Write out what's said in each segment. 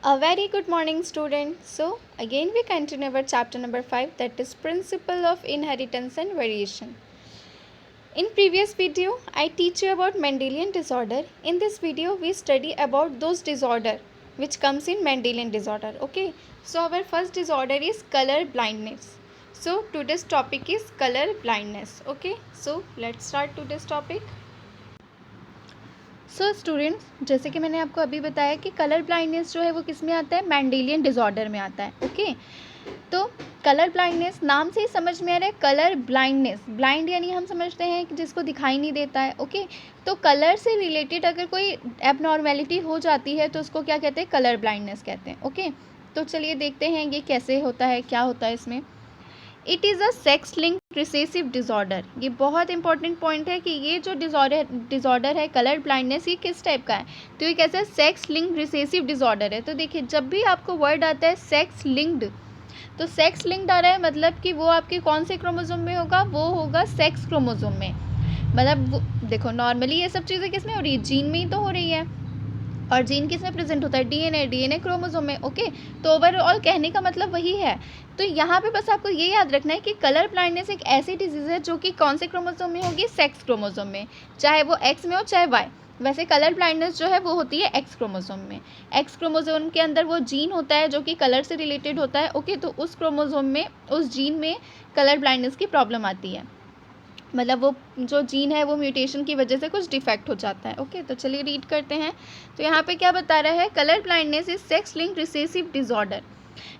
A very good morning, students. So, again, we continue our chapter number 5, that is Principle of Inheritance and Variation. In previous video, I teach you about Mendelian disorder. In this video, we study about those disorder which comes in Mendelian disorder. Okay. So, our first disorder is color blindness. So, today's topic is color blindness. Okay. So, let's start today's topic. Students, जैसे कि मैंने आपको अभी बताया कि colour blindness जो है वो किस में आता है, मेंडेलियन डिसऑर्डर में आता है. ओके. तो कलर ब्लाइंडनेस नाम से ही समझ में आ रहा है. कलर ब्लाइंडनेस, ब्लाइंड यानी हम समझते हैं कि जिसको दिखाई नहीं देता है. ओके. तो कलर से रिलेटेड अगर कोई एबनॉर्मेलिटी हो जाती है तो उसको क्या कहते हैं, कलर ब्लाइंडनेस कहते हैं. ओके. तो चलिए देखते हैं ये कैसे होता है, क्या होता है इसमें. It is a sex link recessive disorder. ये बहुत इंपॉर्टेंट पॉइंट है कि ये जो डिसऑर्डर है कलर ब्लाइंडनेस, ये किस टाइप का है. तो ये कैसा है, सेक्स लिंक रिसेसिव डिसऑर्डर है. तो देखिए, जब भी आपको वर्ड आता है सेक्स लिंक्ड, तो सेक्स लिंक्ड आ रहा है मतलब कि वो आपके कौन से क्रोमोसोम में होगा, वो होगा सेक्स क्रोमोसोम में. मतलब देखो, नॉर्मली ये सब चीज़ें किस में हो रही है, जीन में ही तो हो रही है. और जीन किस में प्रेजेंट होता है, डीएनए क्रोमोसोम में. ओके. तो ओवरऑल कहने का मतलब वही है. तो यहाँ पे बस आपको ये याद रखना है कि कलर ब्लाइंडनेस एक ऐसी डिजीज़ है जो कि कौन से क्रोमोसोम में होगी, सेक्स क्रोमोसोम में. चाहे वो एक्स में हो चाहे वाई. वैसे कलर ब्लाइंडनेस जो है वो होती है एक्स क्रोमोसोम में. एक्स क्रोमोसोम के अंदर वो जीन होता है जो कि कलर से रिलेटेड होता है. ओके. तो उस क्रोमोसोम में, उस जीन में कलर ब्लाइंडनेस की प्रॉब्लम आती है. मतलब वो जो जीन है वो म्यूटेशन की वजह से कुछ डिफेक्ट हो जाता है. ओके. तो चलिए रीड करते हैं. तो यहाँ पे क्या बता रहा है, colour blindness is sex linked recessive disorder.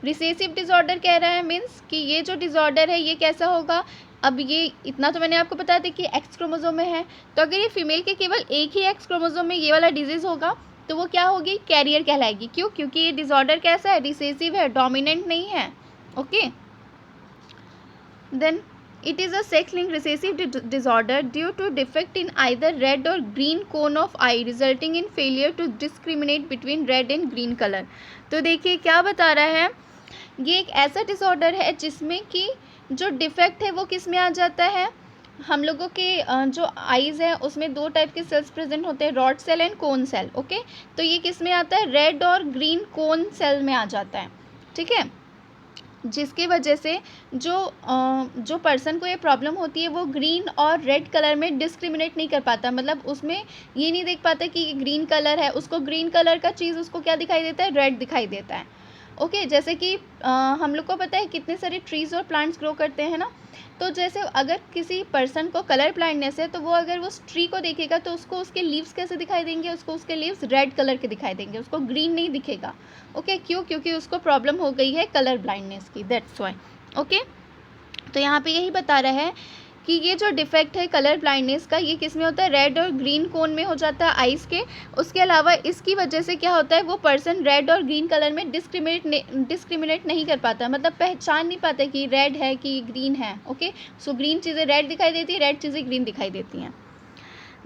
Recessive disorder कह रहा है मीन्स कि ये जो डिसऑर्डर है ये कैसा होगा. अब ये इतना तो मैंने आपको बता दिया कि एक्स क्रोमोसोम में है. तो अगर ये फीमेल के केवल एक ही एक्स क्रोमोसोम में ये वाला डिजीज़ होगा तो वो क्या होगी, कैरियर कहलाएगी. क्यों? क्योंकि ये डिसऑर्डर कैसा है, रिसेसिव है, डोमिनेंट नहीं है. Okay. Then it is a sex-linked recessive disorder due to defect in either red or green cone of eye resulting in failure to discriminate between red and green color. तो देखिए क्या बता रहा है, ये एक ऐसा डिसऑर्डर है जिसमें कि जो डिफेक्ट है वो किस में आ जाता है, हम लोगों के जो आईज़ है उसमें दो टाइप के सेल्स प्रेजेंट होते हैं, rod cell and cone cell. Okay. तो ये किस में आता है, रेड और ग्रीन कोन सेल में आ जाता है. ठीक है. जिसकी वजह से जो पर्सन को ये प्रॉब्लम होती है वो ग्रीन और रेड कलर में डिस्क्रिमिनेट नहीं कर पाता. मतलब उसमें ये नहीं देख पाता कि ये ग्रीन कलर है, उसको ग्रीन कलर का चीज़ उसको क्या दिखाई देता है, रेड दिखाई देता है. ओके. जैसे कि हम लोग को पता है कितने सारे ट्रीज़ और प्लांट्स ग्रो करते हैं ना. तो जैसे अगर किसी पर्सन को कलर ब्लाइंडनेस है तो वो अगर वो ट्री को देखेगा तो उसको उसके लीव्स कैसे दिखाई देंगे, उसको उसके लीव्स रेड कलर के दिखाई देंगे, उसको ग्रीन नहीं दिखेगा. ओके. क्यों? क्योंकि उसको प्रॉब्लम हो गई है कलर ब्लाइंडनेस की, दैट्स वाई. ओके. तो यहाँ पे यही बता रहा है कि ये जो डिफेक्ट है कलर ब्लाइंडनेस का, ये किस में होता है, रेड और ग्रीन कोन में हो जाता है आइज़ के. उसके अलावा इसकी वजह से क्या होता है, वो पर्सन रेड और ग्रीन कलर में डिस्क्रिमिनेट नहीं कर पाता. मतलब पहचान नहीं पाता कि रेड है कि ग्रीन है. ओके. सो ग्रीन चीज़ें रेड दिखाई देती है, रेड चीज़ें ग्रीन दिखाई देती हैं.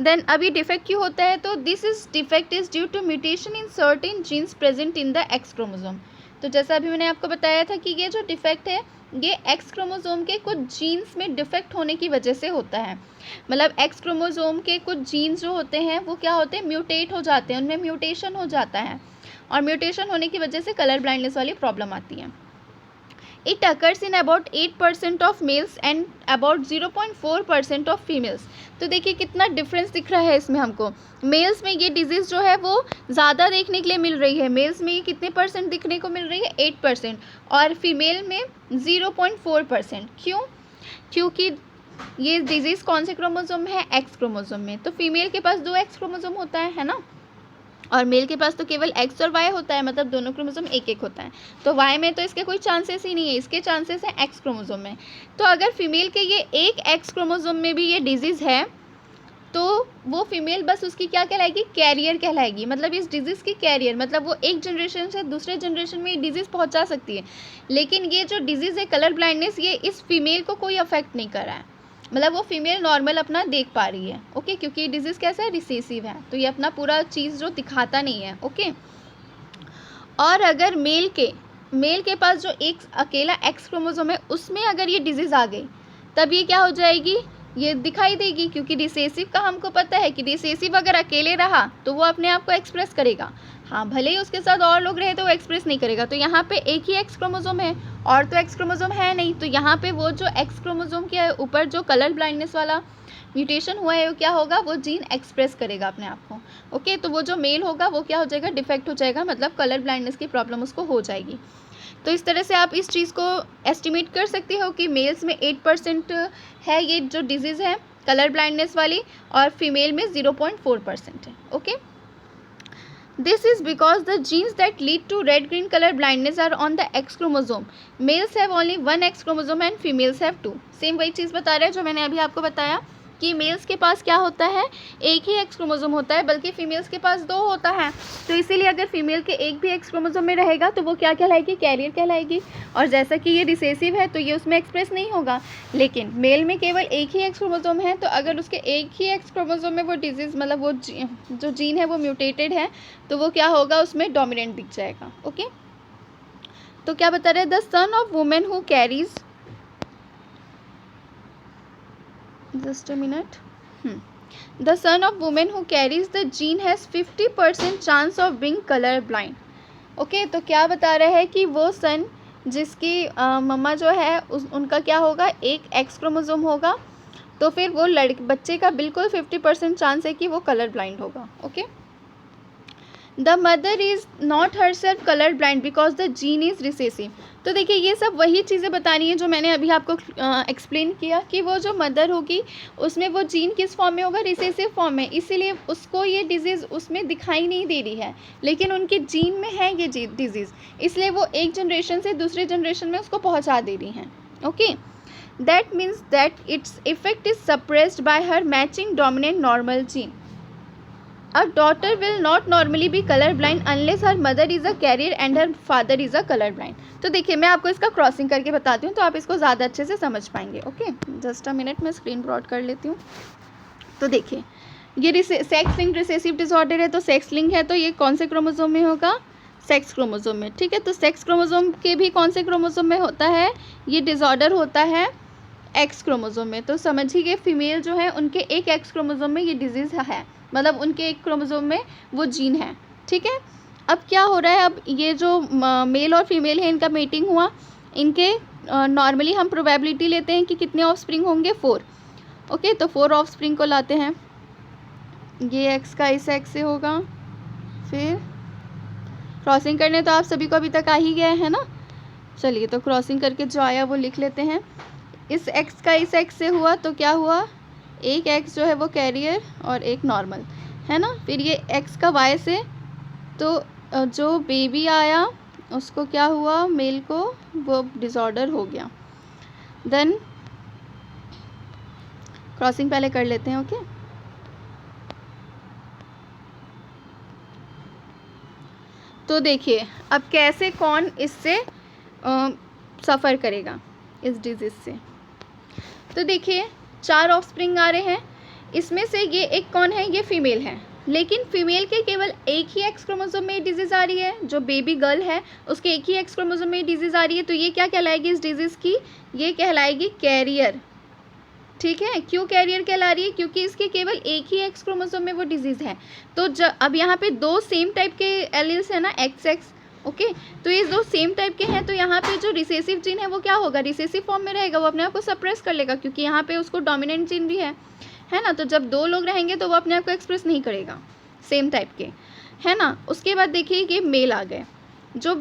देन अभी डिफेक्ट क्यों होता है, तो this is defect is due to mutation in certain genes present in the X chromosome. तो जैसा अभी मैंने आपको बताया था कि ये जो डिफेक्ट है ये एक्स क्रोमोसोम के कुछ जीन्स में डिफेक्ट होने की वजह से होता है. मतलब एक्स क्रोमोसोम के कुछ जीन्स जो होते हैं वो क्या होते हैं, म्यूटेट हो जाते हैं, उनमें म्यूटेशन हो जाता है. और म्यूटेशन होने की वजह से कलर ब्लाइंडनेस वाली प्रॉब्लम आती है. It occurs in about 8% of males and about 0.4% of females. तो देखिए कितना डिफरेंस दिख रहा है इसमें हमको. मेल्स में ये डिजीज़ जो है वो ज़्यादा देखने के लिए मिल रही है. मेल्स में ये कितने परसेंट दिखने को मिल रही है, 8%. और फीमेल में 0.4%. क्यों? क्योंकि ये डिजीज़ कौन से क्रोमोसोम में है, एक्स क्रोमोसोम में. तो फीमेल के पास 2 एक्स क्रोमोसोम होता है ना. और मेल के पास तो केवल एक्स और वाई होता है, मतलब दोनों क्रोमोसोम एक एक होता है. तो वाई में तो इसके कोई चांसेस ही नहीं है, इसके चांसेस हैं एक्स क्रोमोसोम में. तो अगर फीमेल के ये एक एक्स क्रोमोसोम में भी ये डिजीज़ है तो वो फीमेल बस उसकी क्या कहलाएगी, कैरियर कहलाएगी. मतलब इस डिजीज़ की कैरियर, मतलब वो एक जनरेशन से दूसरे जनरेशन में ये डिजीज़ पहुंचा सकती है. लेकिन ये जो डिजीज़ है कलर ब्लाइंडनेस, ये इस फीमेल को कोई अफेक्ट नहीं कर रहा है. मतलब वो फीमेल नॉर्मल अपना देख पा रही है. ओके. क्योंकि डिजीज़ कैसा है, रिसेसिव है, तो ये अपना पूरा चीज़ जो दिखाता नहीं है. ओके. और अगर मेल के पास जो एक अकेला एक्स क्रोमोसोम है उसमें अगर ये डिजीज़ आ गई तब ये क्या हो जाएगी, ये दिखाई देगी, क्योंकि रिसेसिव का हमको पता है कि रिसेसिव अगर अकेले रहा तो वो अपने आप को एक्सप्रेस करेगा, हाँ भले ही उसके साथ और लोग रहे तो वो एक्सप्रेस नहीं करेगा। तो यहाँ पे एक ही एक्स क्रोमोसोम है और तो एक्स क्रोमोसोम है नहीं, तो यहाँ पे वो जो एक्स क्रोमोसोम के ऊपर जो कलर ब्लाइंडनेस वाला म्यूटेशन हुआ है वो क्या होगा, वो जीन एक्सप्रेस करेगा अपने आप को। ओके, तो वो जो मेल होगा वो क्या हो जाएगा, डिफेक्ट हो जाएगा, मतलब कलर ब्लाइंडनेस की प्रॉब्लम उसको हो जाएगी। तो इस तरह से आप इस चीज़ को एस्टिमेट कर सकते हो कि मेल्स में 8% है ये जो डिजीज़ है कलर ब्लाइंडनेस वाली, और फीमेल में 0.4% है। Okay, this is because the genes that lead to red green color blindness are on the X chromosome. Males have only one X chromosome and females have 2. Same वही चीज़ बता रहे हैं जो मैंने अभी आपको बताया कि मेल्स के पास क्या होता है, एक ही एक्स क्रोमोसोम होता है, बल्कि फीमेल्स के पास 2 होता है। तो इसीलिए अगर फीमेल के एक भी एक्स क्रोमोसोम में रहेगा तो वो क्या कहलाएगी, कैरियर कहलाएगी। और जैसा कि ये रिसेसिव है तो ये उसमें एक्सप्रेस नहीं होगा, लेकिन मेल में केवल एक ही एक्स क्रोमोसोम है, तो अगर उसके एक ही एक्स क्रोमोसोम में वो डिजीज़ मतलब वो जो जीन है वो म्यूटेटेड है तो वो क्या होगा, उसमें डोमिनेंट दिख जाएगा। ओके, तो क्या बता रहे हैं, the son of women who carries, just a minute, the son of woman who carries the gene has 50% chance of being color blind। Okay, तो क्या बता रहे हैं कि वो सन जिसकी मम्मा जो है उनका क्या होगा, एक एक्स क्रोमोसोम होगा, तो फिर वो बच्चे का बिल्कुल 50% चांस है कि वो कलर ब्लाइंड होगा। Okay, the mother is not her self colour blind because the gene is recessive. तो देखिए ये सब वही चीज़ें बतानी है जो मैंने अभी आपको एक्सप्लेन किया कि वो जो मदर होगी उसमें वो जीन किस फॉर्म में होगा, रिसेसिव फॉर्म में, इसीलिए उसको ये डिजीज़ उसमें दिखाई नहीं दे रही है, लेकिन उनके जीन में है ये डिजीज़, इसलिए वो एक जनरेशन से दूसरे जनरेशन में उसको पहुँचा दे रही हैं। Okay, that means that its effect is suppressed bye her matching dominant normal gene. A daughter will not normally be color blind unless her mother is a carrier and her father is a color blind। तो देखिए मैं आपको इसका crossing करके बताती हूँ तो आप इसको ज़्यादा अच्छे से समझ पाएंगे। ओके, जस्ट अ मिनट, मैं स्क्रीन ब्रॉड कर लेती हूँ। तो देखिए ये सेक्स लिंक रिसेसिव डिसऑर्डर है, तो सेक्स लिंक है तो ये कौन से क्रोमोसोम में होगा, सेक्स क्रोमोसोम में। ठीक है, तो सेक्स क्रोमोसोम के भी कौन से क्रोमोसोम में होता है, ये डिसऑर्डर होता है एक्स क्रोमोसोम में। तो समझिए फीमेल जो है उनके एक एक्स क्रोमोसोम में ये डिजीज़ है, मतलब उनके एक क्रोमोसोम में वो जीन है। ठीक है, अब क्या हो रहा है, अब ये जो मेल और फीमेल है इनका मेटिंग हुआ, इनके नॉर्मली हम प्रोबेबिलिटी लेते हैं कि कितने ऑफ स्प्रिंग होंगे, 4। ओके, तो 4 ऑफ स्प्रिंग को लाते हैं, ये एक्स का इस एक्स से होगा, फिर क्रॉसिंग करने तो आप सभी को अभी तक आ ही गया है ना। चलिए तो क्रॉसिंग करके जो आया वो लिख लेते हैं। इस एक्स का इस एक्स से हुआ तो क्या हुआ, एक एक्स जो है वो कैरियर और एक नॉर्मल है ना। फिर ये एक्स का वाई से, तो जो बेबी आया उसको क्या हुआ, मेल को वो डिसऑर्डर हो गया। देन क्रॉसिंग पहले कर लेते हैं। ओके, तो देखिए अब कैसे कौन इससे सफ़र करेगा इस डिजीज़ से। तो देखिए 4 ऑफस्प्रिंग आ रहे हैं, इसमें से ये एक कौन है, ये फीमेल है, लेकिन फीमेल के केवल एक ही एक्स क्रोमोसोम में डिजीज़ आ रही है। जो बेबी गर्ल है उसके एक ही एक्स क्रोमोसोम में डिजीज़ आ रही है, तो ये क्या कहलाएगी इस डिजीज़ की, ये कहलाएगी कैरियर। ठीक है, क्यों कैरियर कहला रही है, क्योंकि इसके केवल एक ही एक्स क्रोमोसोम में वो डिजीज़ है। तो अब यहाँ पे 2 सेम टाइप के एलील्स है ना, एक्स एक्स। ओके, तो ये 2 सेम टाइप के हैं, तो यहाँ पे जो रिसेसिव जीन है वो क्या होगा, रिसेसिव फॉर्म में रहेगा, वो अपने आप को सप्रेस कर लेगा, क्योंकि यहाँ पे उसको डोमिनेंट जीन भी है ना। तो जब 2 लोग रहेंगे तो वो अपने आप को एक्सप्रेस नहीं करेगा, सेम टाइप के, है ना। उसके बाद देखिए ये मेल आ गए, जो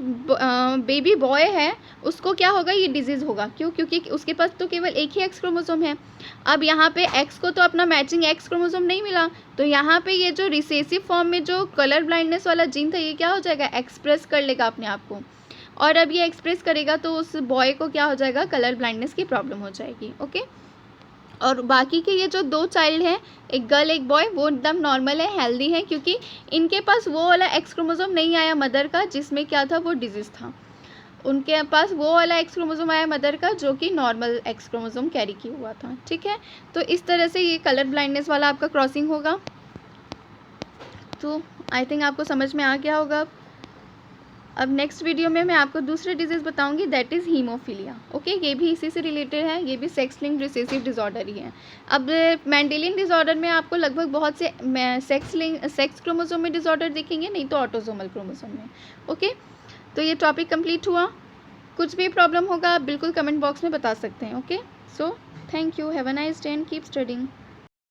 बेबी बॉय है उसको क्या होगा, ये डिजीज़ होगा। क्यों, क्योंकि उसके पास तो केवल एक ही एक्स क्रोमोसोम है। अब यहाँ पे एक्स को तो अपना मैचिंग एक्स क्रोमोसोम नहीं मिला, तो यहाँ पे ये जो रिसेसिव फॉर्म में जो कलर ब्लाइंडनेस वाला जीन था ये क्या हो जाएगा, एक्सप्रेस कर लेगा अपने आप को, और अब ये एक्सप्रेस करेगा तो उस बॉय को क्या हो जाएगा, कलर ब्लाइंडनेस की प्रॉब्लम हो जाएगी। ओके, और बाकी के ये जो 2 चाइल्ड हैं, एक गर्ल एक बॉय, वो एकदम नॉर्मल है, हेल्दी है, क्योंकि इनके पास वो वाला एक्स क्रोमोसोम नहीं आया मदर का जिसमें क्या था, वो डिजीज़ था। उनके पास वो वाला एक्स क्रोमोसोम आया मदर का जो कि नॉर्मल एक्स क्रोमोसोम कैरी किया हुआ था। ठीक है, तो इस तरह से ये कलर ब्लाइंडनेस वाला आपका क्रॉसिंग होगा। तो आई थिंक आपको समझ में आ गया होगा। अब नेक्स्ट वीडियो में मैं आपको दूसरे डिजीज़ बताऊंगी, दैट इज़ हीमोफीलिया। ओके, ये भी इसी से रिलेटेड है, ये भी सेक्स लिंक्ड रिसेसिव डिसऑर्डर ही है। अब मेंडेलियन डिसऑर्डर में आपको लगभग बहुत से सेक्स क्रोमोसोम में डिसऑर्डर दिखेंगे, नहीं तो ऑटोसोमल क्रोमोसोम में। ओके, तो ये टॉपिक कंप्लीट हुआ। कुछ भी प्रॉब्लम होगा आप बिल्कुल कमेंट बॉक्स में बता सकते हैं। Okay, so thank you, have a nice day and keep studying.